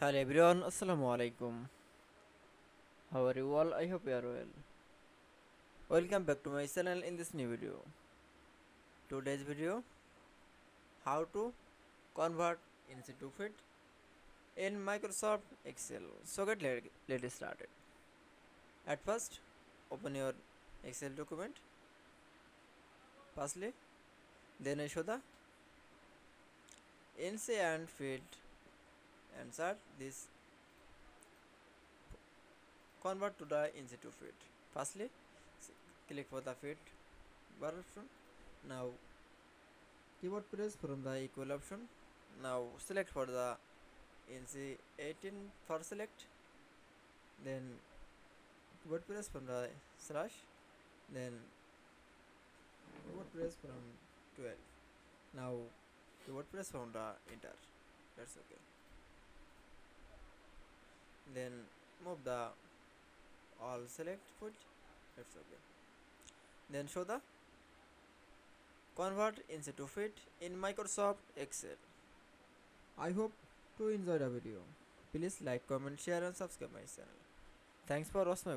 Hello everyone, Assalamu Walaikum. How are you all? I hope you are well. Welcome back to my channel in this new video. Today's video, how to convert inch to feet in Microsoft Excel. So let us start it. At first, open your Excel document. Firstly, then I show the inch and feet and start this convert to the inch to feet. Firstly, click for the feet bar option. Now keyboard press from the equal option. Now select for the inch 18 for select. Then keyboard press from the slash. Then keyboard press from 12. Now keyboard press from the enter. That's okay. Then move the all select foot. That's okay. Then show the convert inch to feet in Microsoft Excel. I hope to enjoy the video. Please like, comment, share and subscribe my channel. Thanks for watching my video.